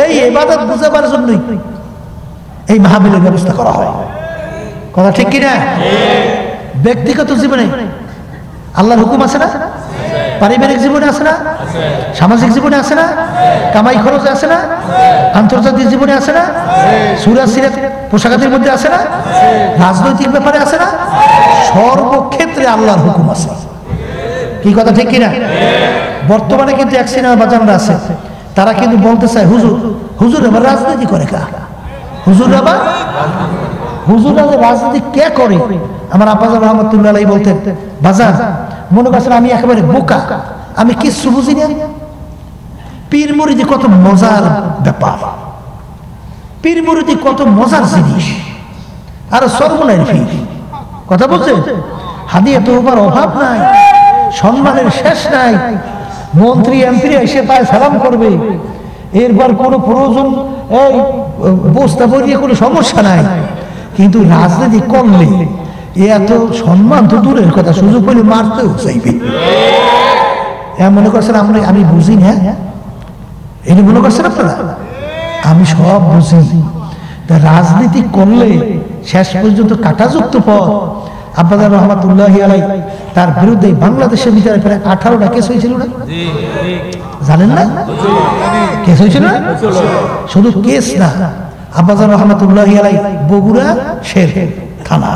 এই ইবাদত বুঝাবার জন্যই এই মাহফিলের ব্যবস্থা করা হয়। কথা ঠিক কিনা? ব্যক্তিগত জীবনে আল্লাহর হুকুম আছে না? পারিবারিক জীবনে আছে না? সামাজিক জীবনে আছে না? কামাই খরচ আছে না? আন্তর্জাতিক জীবনে আছে না? সূরা সিরাত পোশাকাতের মধ্যে আছে না? রাজনৈতিক ব্যাপারে আছে না? সর্বক্ষেত্রে আল্লাহর হুকুম আছে। কি কথা ঠিক কিনা? বর্তমানে কিন্তু এক সিনেমা বাজানরা আছে, তারা কিন্তু বলতে চায় হুজুর হুজুর আবার রাজনীতি করে কা? হুজুর রাজনীতি কে করে? আমার আব্বাজান রহমতুল্লাহ আলাইহি বলতেন, বাজার মনে করছেন আমি একেবারে বোকা, আমি কিচ্ছু বুঝি না। পীর মুরিদি কত মজার ব্যাপার, পীর মুরিদি কত মজার জিনিস, আর সর্বনাই পীর। কথা বলছে হাদিয়া তওবার অভাব নাই, সম্মানের শেষ নাই। মন্ত্রী এমপি এসে পায় সালাম করবে, এরপর কোনো প্রয়োজন এই বস্তা বলিয়ে কোনো সমস্যা নাই। কিন্তু রাজনীতি করলে এত সম্মান তো দূরের কথা, সুযোগ পেলে মারতেও চাইবে। মনে করছেন আমি বুঝি না, এটা মনে করছেন আপনারা আমি সব বুঝি। তা রাজনীতি করলে শেষ পর্যন্ত কাটাযুক্ত পথ। আব্বাজান রহমাতুল্লাহি আলাইহি তার বিরুদ্ধে বাংলাদেশের ভিতরে প্রায় 18টা কেস হয়েছিল না? জানেন না? কেস হয়েছিল না? শুধু কেস না, আব্বাজান রহমাতুল্লাহি আলাইহি বগুড়া শের থানা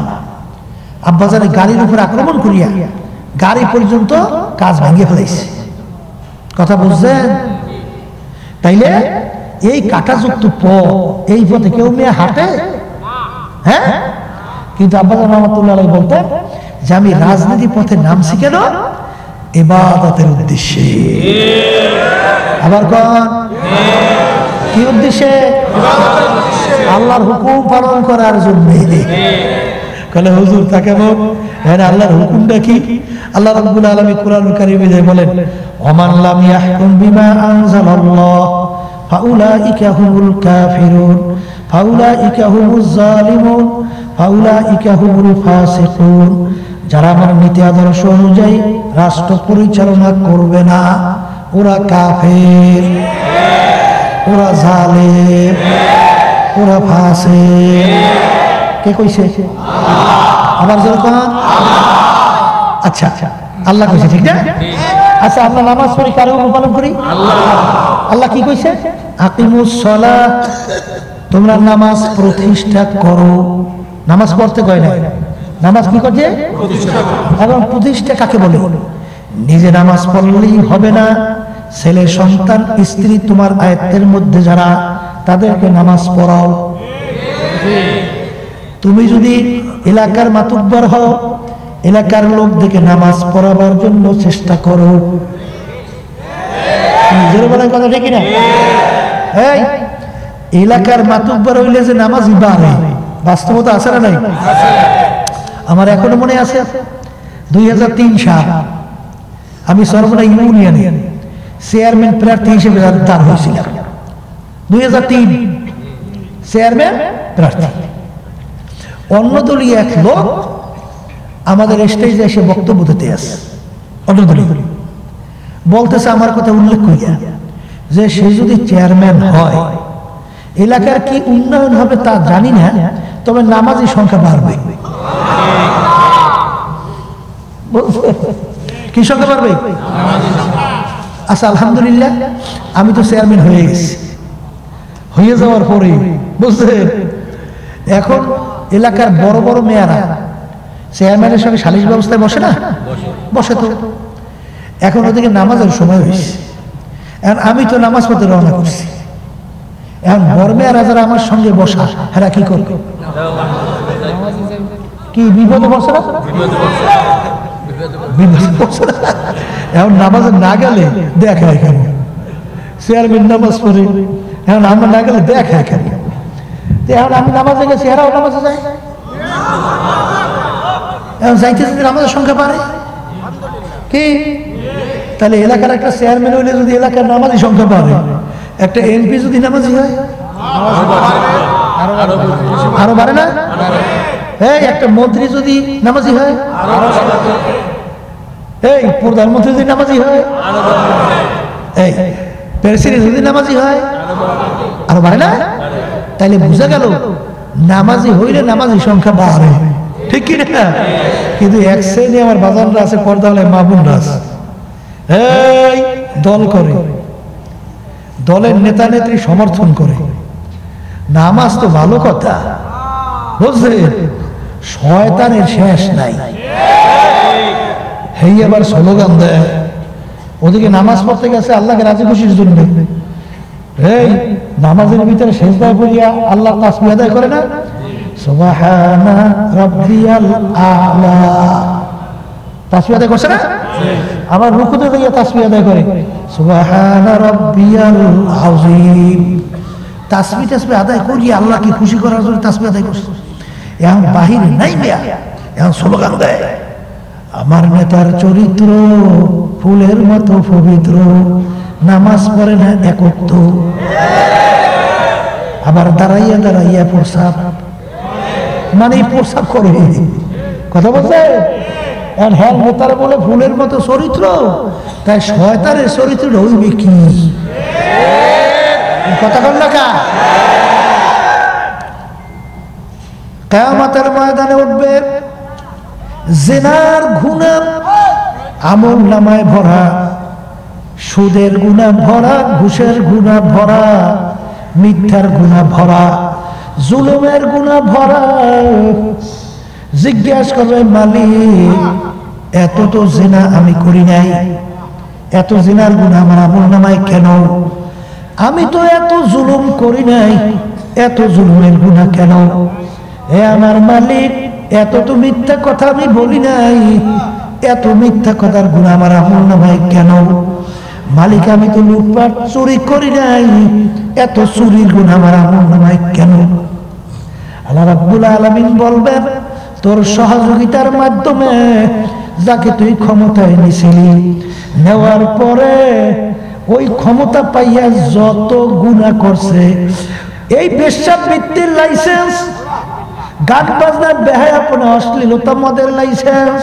আব্বাজানের গাড়ির উপর আক্রমণ করিয়া গাড়ি পর্যন্ত কাজ ভাঙিয়ে ফেলাইছে। কথা বুঝছেন? তাইলে এই কাটাযুক্ত পথ, এই পথে কেউ মেয়ে হাঁটে? হ্যাঁ, কিন্তু আব্বাজান রহমাতুল্লাহ আলাইহি বলতেন যে আমি রাজনীতি পথে নামছি কেন? ইবাদতের উদ্দেশ্যে। আবার কোন কি উদ্দেশ্যে? আল্লাহর হুকুম পালন করার জন্য। কলে হুজুর তা কেমন? হ্যাঁ, আল্লাহর হুকুমটা কি? আল্লাহ রাব্বুল আলামিন কোরআনুল কারীমে বলেন, ওমান লাম ইয়াহকুম বিমা আনজালাল্লাহ ফাউলাইকা হুমুল কাফিরুন ফাউলাইকা হুমুজ জালিমুন ফাউলাইকা হুমুল ফাসিকুন। যারা আমার নীতি আদর্শ অনুযায়ী রাষ্ট্র পরিচালনা করবে না, ওরা কাফের, ওরা জালেম, ওরা ফাসিক। কে কইছে? আবার যখন আচ্ছা আল্লাহ কইছে, ঠিক না? আচ্ছা, আমরা নামাজ পড়ি কার হুকুম পালন করি? আল্লাহ কি কইছে? আকিমুস সালাহ, তোমরা নামাজ প্রতিষ্ঠা করো। নামাজ পড়তে কয় না, নামাজ কি করছে? এখন প্রতিষ্ঠা কাকে বলে? নিজে নামাজ পড়লেই হবে না, ছেলে সন্তান স্ত্রী তোমার আয়ত্তের মধ্যে যারা, তাদেরকে নামাজ পড়াও। তুমি যদি এলাকার মাতুব্বর হও, এলাকার লোক দেখে নামাজ পড়াবার জন্য চেষ্টা করো। কথা ঠিক না? এই এলাকার মাতুব্বর হইলে যে নামাজই বাড়ে, বাস্তবতা আছে না নাই? আমার এখনো মনে আছে 2003 সাল আমি সরবরাহ ইউনিয়নে চেয়ারম্যান প্রার্থী হিসেবে দাঁড় হয়েছিলাম। 2003 চেয়ারম্যান প্রার্থী। অন্য দলীয় এক লোক আমাদের স্টেজে এসে বক্তব্য দিতে আসে, অন্য দলীয় বলতেছে আমার কথা উল্লেখ করিয়া যে সে যদি চেয়ারম্যান হয় এলাকার কি উন্নয়ন হবে তা জানি না, তবে নামাজি সংখ্যা বাড়বে। কি সংখ্যা বাড়বে? আচ্ছা, আলহামদুলিল্লাহ আমি তো চেয়ারম্যান হয়ে গেছি। হয়ে যাওয়ার পরে বুঝলেন, এখন এলাকার বড় বড় মেয়ারা চেয়ারম্যানের সঙ্গে সালিশ ব্যবস্থায় বসে না? বসে তো। এখন ওদিকে নামাজের সময় হয়েছে, এখন আমি তো নামাজ পড়তে রওনা করছি। এখন বড় মেয়ারা যারা আমার সঙ্গে বসা, হ্যাঁ কি করবে? কি বিপদে বসে না? এখন নামাজে না গেলে দেখায় কেমন? চেয়ারম্যান নামাজ পড়ে, এখন আমরা না গেলে দেখায় কেমন? এখন আমি নামাজে গেছি, এরাও নামাজে যায়। এখন যাইতে যদি নামাজের সংখ্যা বাড়ে কি? তাহলে এলাকার একটা চেয়ারম্যান হইলে যদি এলাকার নামাজি সংখ্যা বাড়ে, একটা এমপি যদি নামাজি হয় আরো বাড়ে না? এই একটা মন্ত্রী যদি নামাজি হয়, এই প্রধানমন্ত্রী যদি নামাজি হয়, এই প্রেসিডেন্ট যদি নামাজি হয় আর বাড়ে না, তাইলে বুঝা গেল নামাজি হইলে নামাজি সংখ্যা বাড়ে, ঠিক কি না? কিন্তু এক শ্রেণী আমার বাজাররা আছে, পর্দা হলে মামুনরা আছে, এই দল করে, দলের নেতা নেত্রী সমর্থন করে। নামাজ তো ভালো কথা, বুঝলেন, শয়তানের শেষ নাই। হেই আবার স্লোগান দেয়, ওদিকে নামাজ পড়তে গেছে আল্লাহকে রাজি খুশির জন্য, এই নামাজের ভিতরে সেজদায় পড়িয়া আল্লাহ তাসবিহ আদায় করে না, সুবহানা রাব্বিয়াল আ'লা, তাসবিহ আদায় করছে না? আবার রুকুতে গিয়ে তাসবিহ আদায় করে সুবহানা রাব্বিয়াল আযীম। তাসবিহ আদায় করিয়া আল্লাহকে খুশি করার জন্য তাসবিহ আদায় করছে। এখন বাহিরে নাই মিয়া, এখন স্লোগান দেয়, আমার নেতার চরিত্র ফুলের মতো পবিত্র, নামাজ পড়ে না একত্র, আবার দাঁড়াইয়া দাঁড়াইয়া প্রসাব, মানে প্রসাব করে, কথা বলছে। হ্যাঁ নেতার বলে ফুলের মতো চরিত্র, তাই শয়তানের চরিত্র হইবে কি? কথা বল না কা? কিয়ামতের ময়দানে উঠবে জিনার গুনাহ আমল নামায় ভরা, সুদের গুনাহ ভরা, ঘুষের গুনাহ ভরা, মিথ্যার গুনাহ ভরা, জুলুমের গুনাহ ভরা। জিজ্ঞাসা করবে মালিক, এত তো জিনা আমি করি নাই, এত জিনার গুনাহ আমার আমল নামায় কেন? আমি তো এত জুলুম করি নাই, এত জুলুমের গুনাহ কেন? হে আমার মালিক, এত তো মিথ্যা কথা আমি বলি নাই, এত মিথ্যা কথার গুনাহ আমার আমল নামায় কেন? মালিক আমি তো লুটপাট চুরি করি নাই, এত চুরির গুনাহ আমার আমল নামায় কেন? আল্লাহ রাব্বুল আলামিন বলবেন, তোর সহযোগিতার মাধ্যমে যাকে তুই ক্ষমতায় নিছিলি, নেওয়ার পরে ওই ক্ষমতা পাইয়া যত গুনাহ করছে, এই বেশ্যাবৃত্তির লাইসেন্স, গান বাজনার বেহায়াপনা, অশ্লীলতা, মদের লাইসেন্স,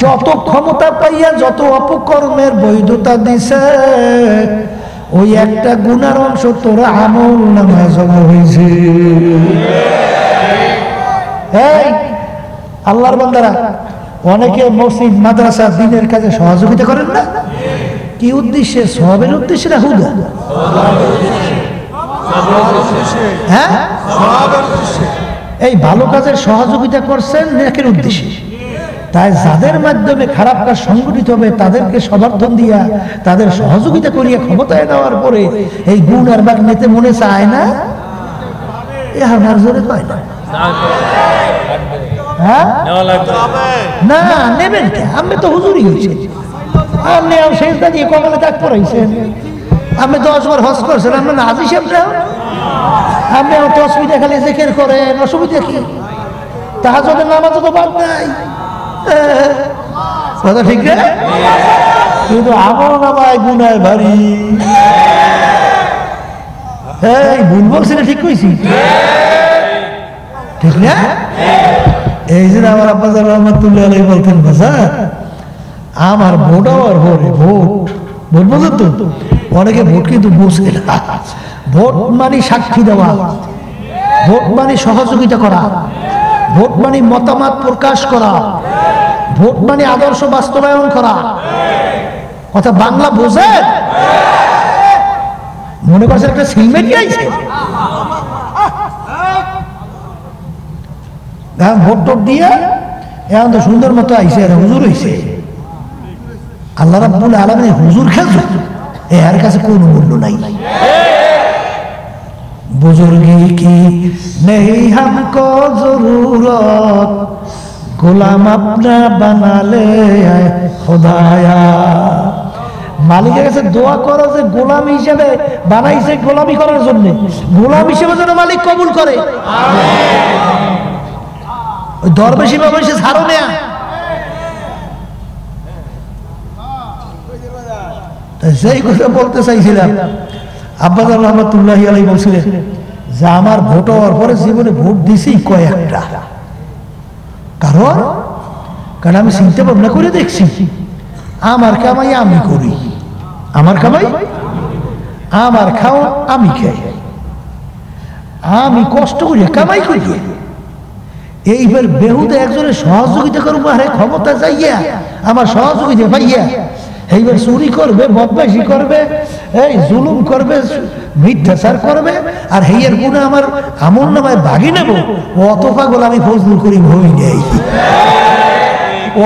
যত ক্ষমতা পাইয়া যত অপকর্মের বৈধতা দিছে, ওই একটা গুনার অংশ তোর আমল নামায় জমা হয়েছে। এই আল্লাহর বান্দারা, অনেকে মসজিদ মাদ্রাসা দ্বীনের কাজে সহযোগিতা করেন না, কি উদ্দেশ্যে? সওয়াবের উদ্দেশ্যে না হুদা? হ্যাঁ, এই ভালো কাজের সহযোগিতা করছেন নেকের উদ্দেশ্যে। তাই যাদের মাধ্যমে খারাপ কাজ সংগঠিত হবে তাদেরকে সমর্থন দিয়া, তাদের সহযোগিতা করিয়া ক্ষমতায় নেওয়ার পরে এই গুণ আর বাক নিতে মনে চায় না, এ আমার জোরে কয় না। হ্যাঁ না, নেবেন কে? আমি তো হুজুরই হয়েছে, আপনি সেজদা দিয়ে কপালে দাগ পড়াইছেন, আপনি 10 বার হজ করছেন, আপনি না আজি সাহেব না, আপনি তসবিহ খালি জিকির করেন, অসুবিধা কি? তাহাজ্জুদের নামাজ তো বাদ নাই, কথা ঠিক না? কিন্তু আমল নামায় গুনাহ ভারী। এই ভুল বলছি না ঠিক কইছি? ঠিক না? এই যে আমার আব্বাজান রহমাতুল্লাহ আলাইহি বলতেন, বাজার আমার ভোট আর ভোট ভোট বুঝেন তো, অনেকে ভোট কিন্তু বুঝে না। ভোট মানে সাক্ষী দেওয়া, ভোট মানে সহযোগিতা করা, ভোট মানে মতামত প্রকাশ করা, ভোট মানে আদর্শ বাস্তবায়ন করা। কথা বাংলা বোঝেন? মনে করছে একটা সিলমেটি আইছে, ভোট টোট দিয়ে এখন তো সুন্দর মতো আইছে, হুজুর হইছে। আল্লাহ রাব্বুল আলামিন হুজুর খেলছে, এর কাছে কোনো মূল্য নাই। বুজুর্গি কি নেই হামকো জরুরত, গোলাম আপনা বানালে খোদায়া। মালিকের কাছে দোয়া করো যে গোলাম হিসেবে বানাইছে, গোলামি করার জন্য, গোলাম হিসেবে যেন মালিক কবুল করে। ওই দরবেশি বাবা এসে ছাড়ো নেয়া। সেই কথা বলতে চাইছিলাম, আব্বাজান রহমাতুল্লাহি আলাইহি বলছিলেন যে আমার ভোট হওয়ার পরে জীবনে ভোট দিছি কয়েকটা, কারণ আমি চিন্তা ভাবনা করে দেখছি আমার কামাই আমি করি, আমার কামাই আমার খাও আমি খাই, আমি কষ্ট করি কামাই করি, এইবার বেহুদে একজনের সহযোগিতা করবো, আরে ক্ষমতা যাইয়া আমার সহযোগিতা পাইয়া এইবার চুরি করবে, বদমাইশি করবে, এই জুলুম করবে, মিথ্যাচার করবে, আর হেয়ের গুণে আমার আমল নামায় বাগি নেব, অত পাগল আমি ফজলুল করিম হই নেই,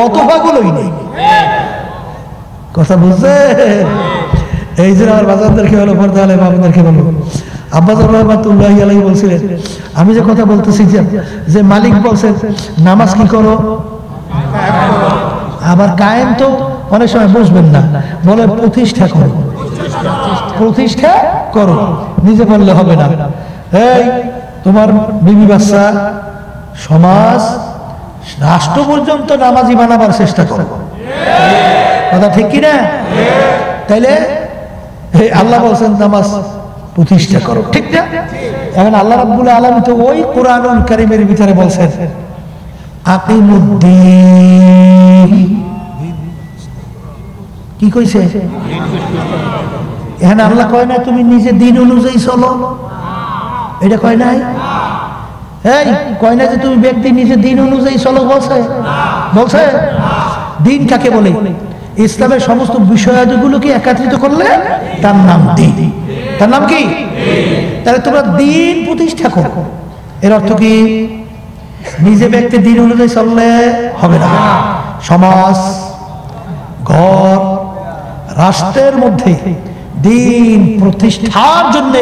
অত পাগল হই নেই। কথা বুঝছে? এই যে আমার বাজারদেরকে বলো, পর্দা আলেম আপনাদেরকে বলো, আব্বাজান রহমাতুল্লাহি আলাইহি বলছিলেন, আমি যে কথা বলতেছি যে মালিক বলছেন নামাজ কি করো, আবার কায়েম তো অনেক সময় বুঝবেন না, বলে প্রতিষ্ঠা করো, প্রতিষ্ঠা করো, নিজে বললে হবে না। এই তোমার বিবি বাচ্চা, সমাজ, রাষ্ট্র পর্যন্ত নামাজি বানাবার চেষ্টা করো, কথা ঠিক কিনা? তাইলে আল্লাহ বলছেন নামাজ প্রতিষ্ঠা করো, ঠিক না? এখন আল্লাহ রাব্বুল আলামিন তো ওই কোরআনুল কারীমের ভিতরে বলছেন আকিমুদ্দিন, কি কইছে? এখানে আল্লাহ কয় না তুমি নিজে দিন অনুযায়ী চলো, এটা কয় নাই। এই কয় না যে তুমি ব্যক্তি নিজে দিন অনুযায়ী চলো, বলছে? বলছে? দিন কাকে বলে? ইসলামের সমস্ত বিষয়াদিগুলোকে একত্রিত করলে তার নাম দিন। তার নাম কি? তাহলে তোমরা দিন প্রতিষ্ঠা করো। এর অর্থ কি? নিজে ব্যক্তি দিন অনুযায়ী চললে হবে না, সমাজ, ঘর, রাষ্ট্রের মধ্যে দিন প্রতিষ্ঠার জন্য